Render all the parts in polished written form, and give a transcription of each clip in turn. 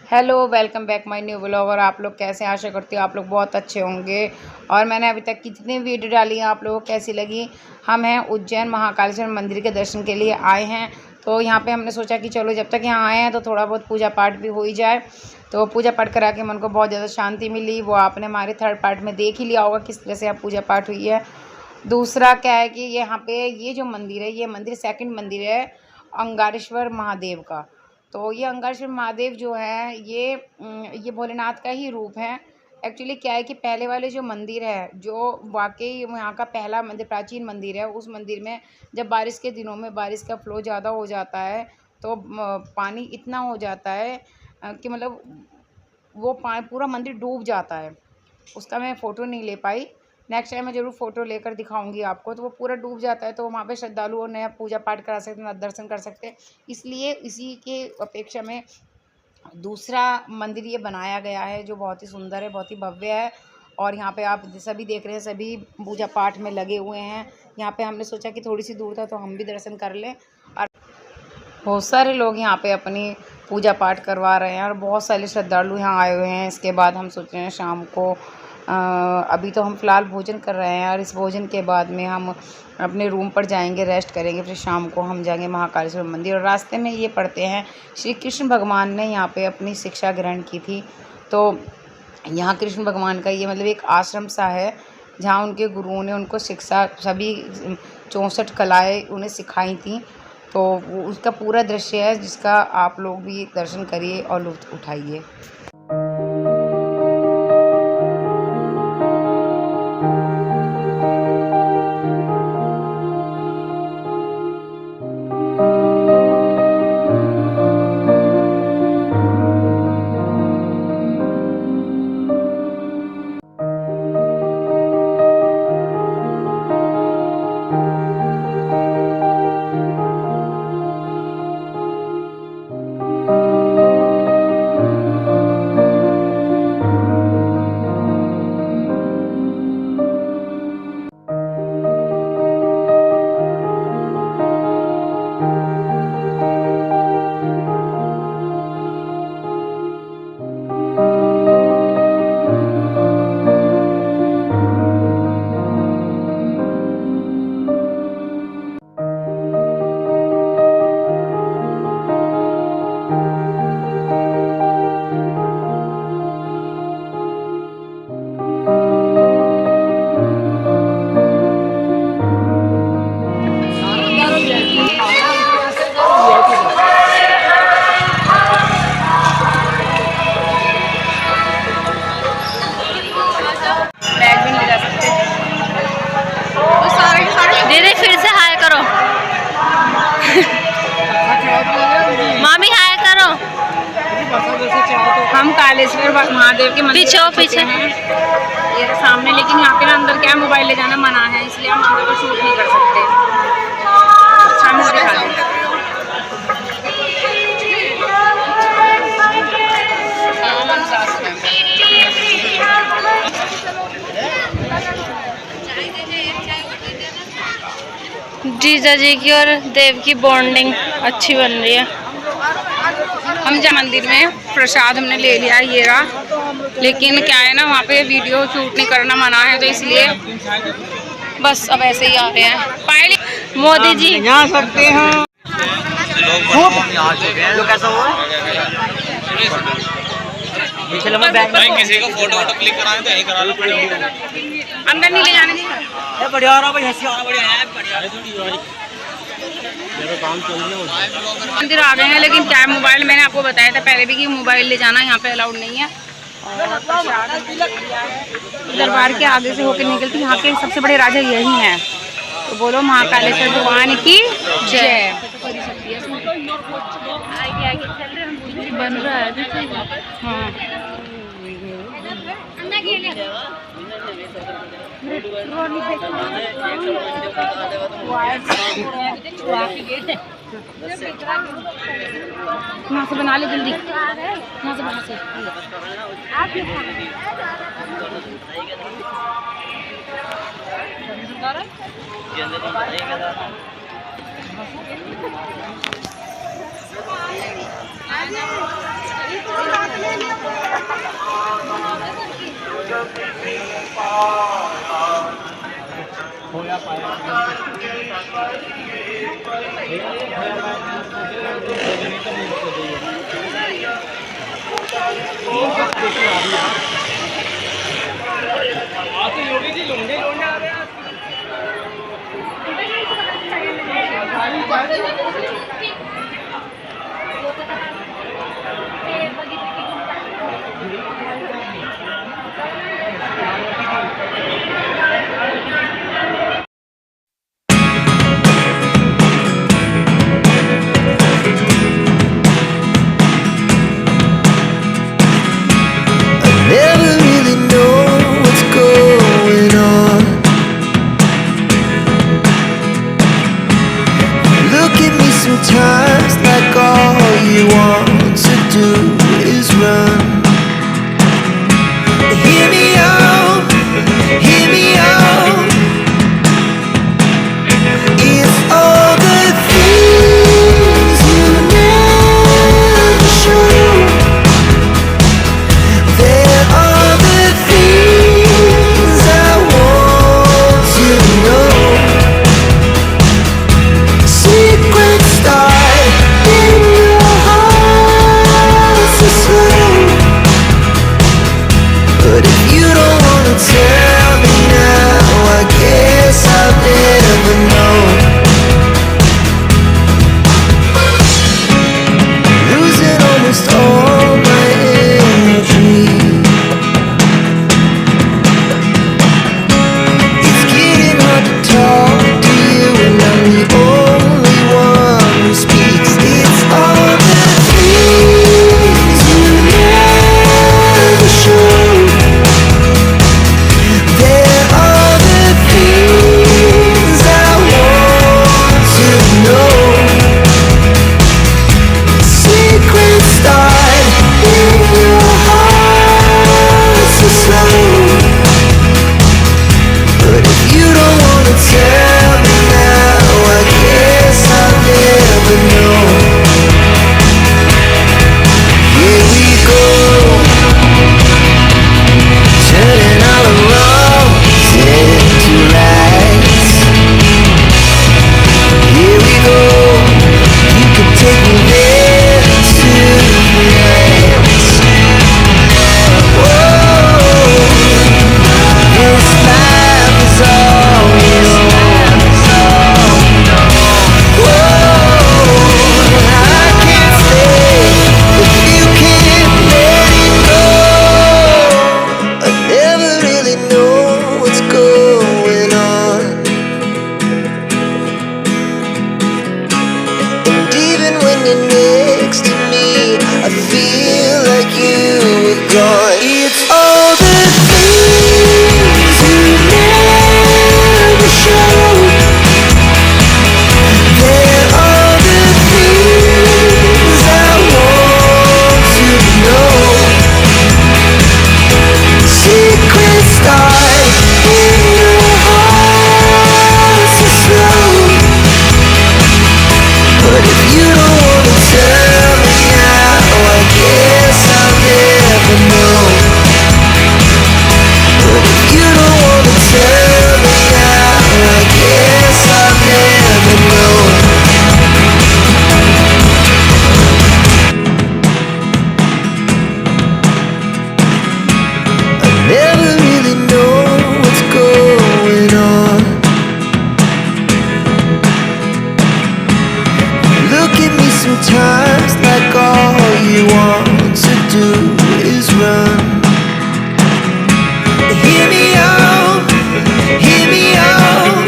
Hello, welcome back my new vlog. और आप लोग कैसे, आशा करती हूँ आप लोग बहुत अच्छे होंगे। और मैंने अभी तक कितनी वीडियो डाली हैं, आप लोगों को कैसी लगी। हम हैं उज्जैन महाकालेश्वर मंदिर के दर्शन के लिए आए हैं। तो यहाँ पे हमने सोचा कि चलो जब तक यहाँ आए हैं तो थोड़ा बहुत पूजा पाठ भी हो ही जाए। तो पूजा पाठ करा के मन को बहुत ज़्यादा शांति मिली। वो आपने हमारे थर्ड पार्ट में देख ही लिया होगा किस तरह से आप पूजा पाठ हुई है। दूसरा क्या है कि यहाँ पे ये जो मंदिर है, ये मंदिर सेकंड मंदिर है अंगारेश्वर महादेव का। तो ये अंगारेश्वर महादेव जो है ये भोलेनाथ का ही रूप है। एक्चुअली क्या है कि पहले वाले जो मंदिर है, जो वाकई यहाँ का पहला मंदिर, प्राचीन मंदिर है, उस मंदिर में जब बारिश के दिनों में बारिश का फ्लो ज़्यादा हो जाता है तो पानी इतना हो जाता है कि मतलब वो पूरा मंदिर डूब जाता है। उसका मैं फ़ोटो नहीं ले पाई, नेक्स्ट टाइम मैं ज़रूर फ़ोटो लेकर दिखाऊंगी आपको। तो वो पूरा डूब जाता है, तो वहाँ पे श्रद्धालु और नया पूजा पाठ करा सकते हैं, दर्शन कर सकते हैं। इसलिए इसी के अपेक्षा में दूसरा मंदिर ये बनाया गया है, जो बहुत ही सुंदर है, बहुत ही भव्य है। और यहाँ पे आप सभी देख रहे हैं, सभी पूजा पाठ में लगे हुए हैं। यहाँ पे हमने सोचा कि थोड़ी सी दूर था तो हम भी दर्शन कर लें। और बहुत सारे लोग यहाँ पे अपनी पूजा पाठ करवा रहे हैं और बहुत सारे श्रद्धालु यहाँ आए हुए हैं। इसके बाद हम सोच रहे हैं शाम को अभी तो हम फ़िलहाल भोजन कर रहे हैं और इस भोजन के बाद में हम अपने रूम पर जाएंगे, रेस्ट करेंगे। फिर शाम को हम जाएंगे महाकालेश्वर मंदिर। और रास्ते में ये पढ़ते हैं, श्री कृष्ण भगवान ने यहाँ पे अपनी शिक्षा ग्रहण की थी। तो यहाँ कृष्ण भगवान का ये मतलब एक आश्रम सा है, जहाँ उनके गुरुओं ने उनको शिक्षा, सभी 64 कलाएँ उन्हें सिखाई थी। तो वो उसका पूरा दृश्य है, जिसका आप लोग भी दर्शन करिए और लुत्फ़ उठाइए। दीदी फिर से हाय करो। मामी हाय करो। हम कालेश्वर महादेव के मंदिर पीछे ये सामने, लेकिन यहाँ पे ना अंदर क्या मोबाइल ले जाना मना है, इसलिए हम अंदर को शूट नहीं कर सकते। सामने से दिखा दें। जीजा जी की और देव की बॉन्डिंग अच्छी बन रही है। हम जहाँ मंदिर में प्रसाद हमने ले लिया है, ये रहा। लेकिन क्या है ना, वहाँ पे वीडियो शूट नहीं करना मना है, तो इसलिए बस अब ऐसे ही आ रहे हैं। पायल मोदी जी जा सकते हैं। किसी को फोटो वोटो क्लिक कराए तो यही करा लो। अंदर नहीं ले जाने दी। मंदिर आ गए हैं, लेकिन क्या मोबाइल, मैंने आपको बताया था पहले भी कि मोबाइल ले जाना यहाँ पे अलाउड नहीं है। और दरबार के आगे से होकर निकलती, यहाँ के सबसे बड़े राजा यही हैं। तो बोलो महाकालेश्वर भगवान की जय। बन रहा है। हाँ, यहाँ से बना ले जल्दी, यहाँ से बाहर से। Never really know what's going on. Look at me sometimes like all you want to do is run. Hear me out, hear me out. It's all the things you never show. There are the things I want to know. Secrets start in your heart so slow. But if you don't wanna tell me now, I guess I'll never know. Losing almost all my energy. It's getting hard to talk to you, and I'm the only one who speaks. It's all the things you never show. There are the things I want to know. Secrets start in your heart so slow. But if you don't wanna tell me now, I guess I'll never know. Here we go, turning all the wrongs into rights. Here we go, you can take me there tonight. Whoa, this life is all yours. Whoa, I can't stay if you can't let it go. I never really know what's going on. And even when you're next to me, I feel like you were gone. It's all the things you never show. There are the things I want to know. Secrets start in your heart so slow. But if you don't wanna tell me now, I guess I'll never know. But if you don't wanna tell me now, I guess I'll never know. I never really know what's going on. Look at me sometimes like all you want to do is run. Hear me out, hear me out.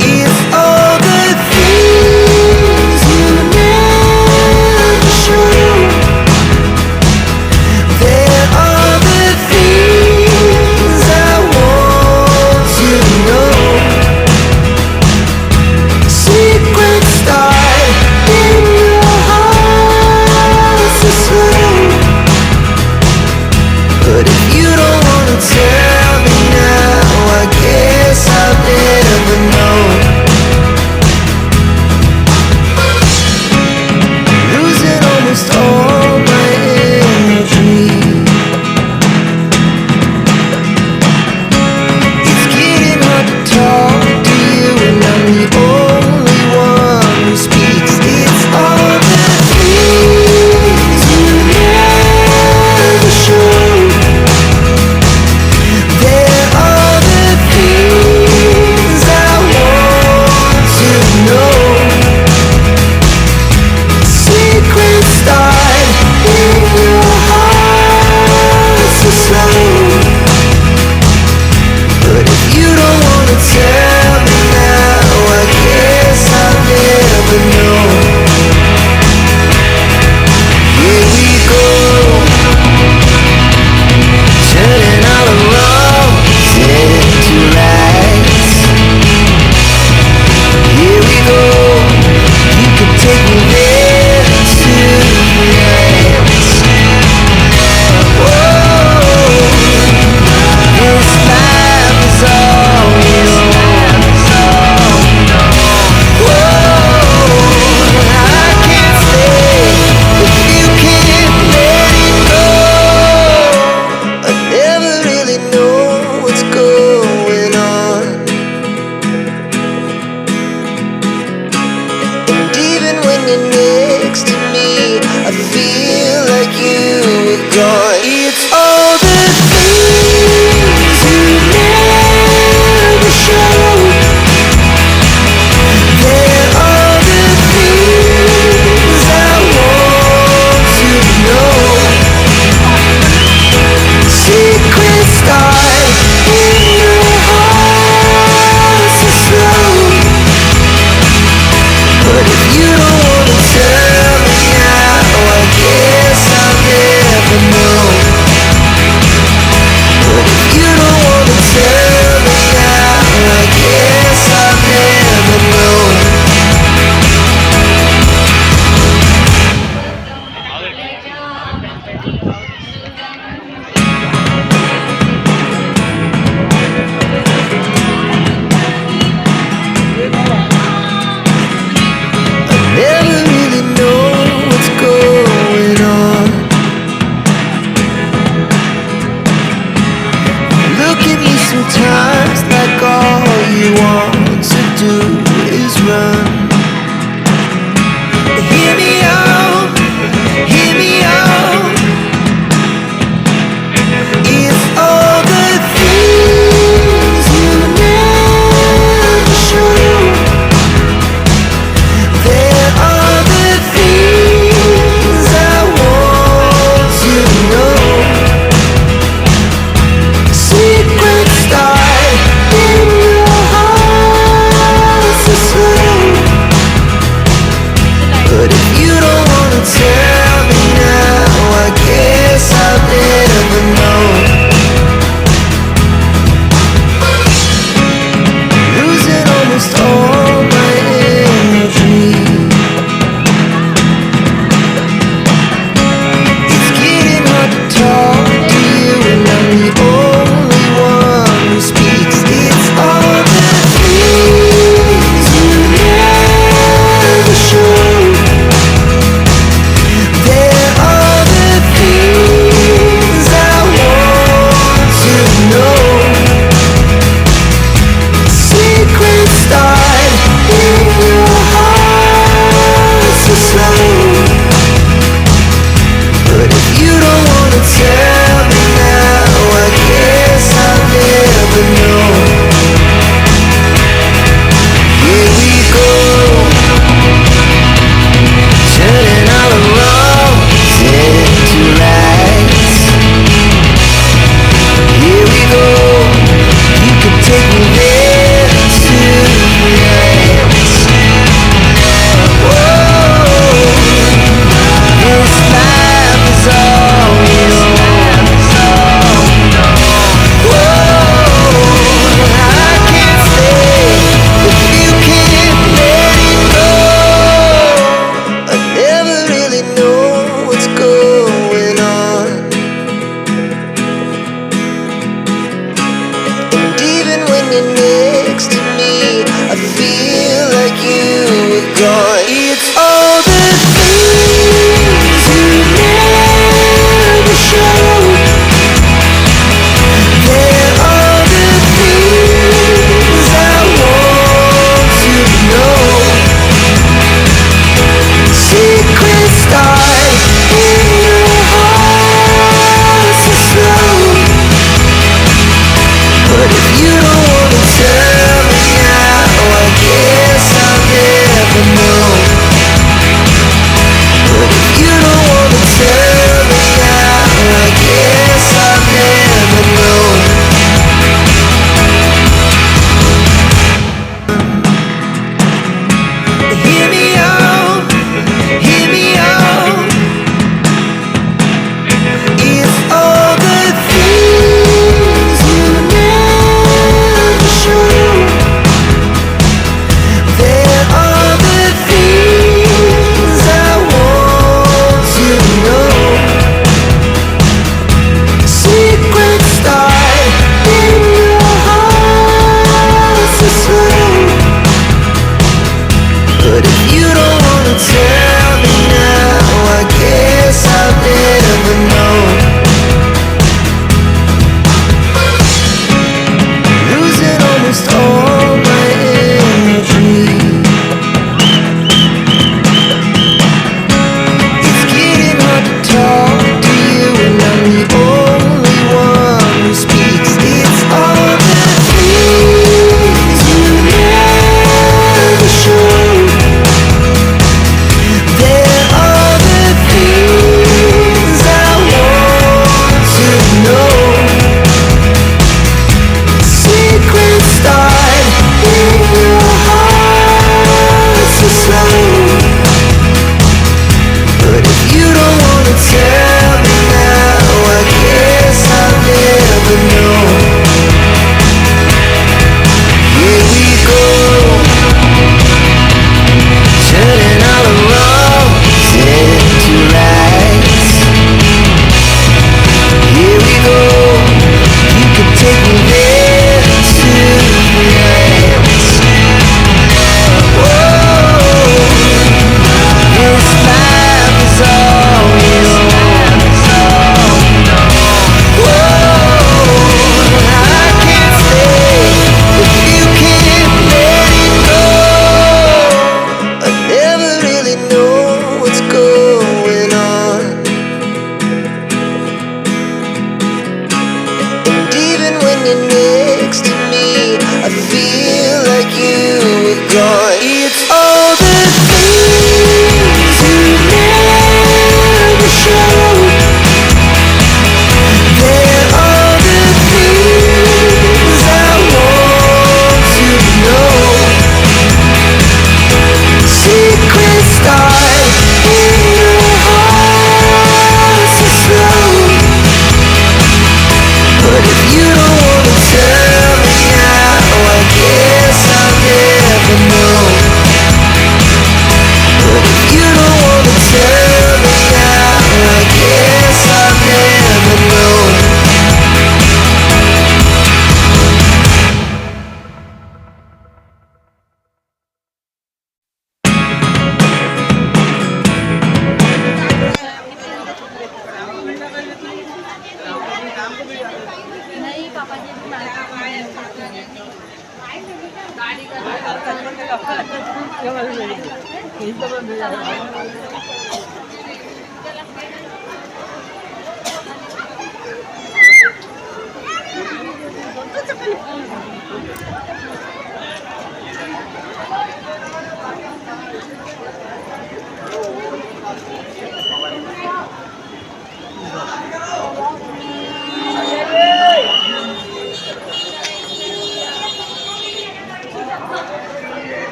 It's all the things you never show. There are the things I want to know. Secrets start in your heart know. Secrets start in your heart so slow. But if you don't wanna tell me now, I guess I'll never know. Here we go, turning all the wrongs into rights. Here we go, you can take me there tonight. Whoa, this life is all we know. Whoa, I can't stay if you can't let it go. I never really know what's going on, and even when you're next to me, I feel like you were gone. It's all the things you never show. They're all the things I want to know. Secrets start in your heart so slow. But if you don't wanna tell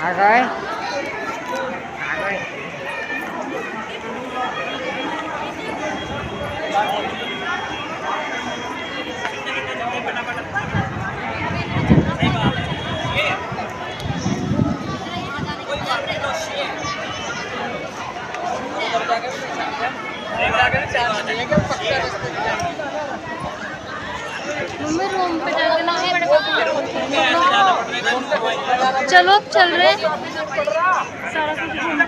आ गए। Mummy room पे जाके ना चलो अब चल रहे हैं। सारा कुछ घूम कर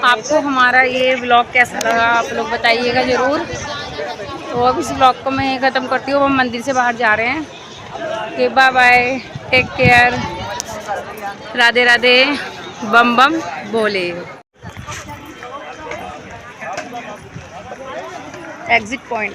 आपको हमारा ये व्लॉग कैसा लगा आप लोग बताइएगा ज़रूर। तो अब इस व्लॉग को मैं ख़त्म करती हूँ। हम मंदिर से बाहर जा रहे हैं। Okay bye bye, take care, Radhe Radhe, Bam Bam Bhole. Exit point.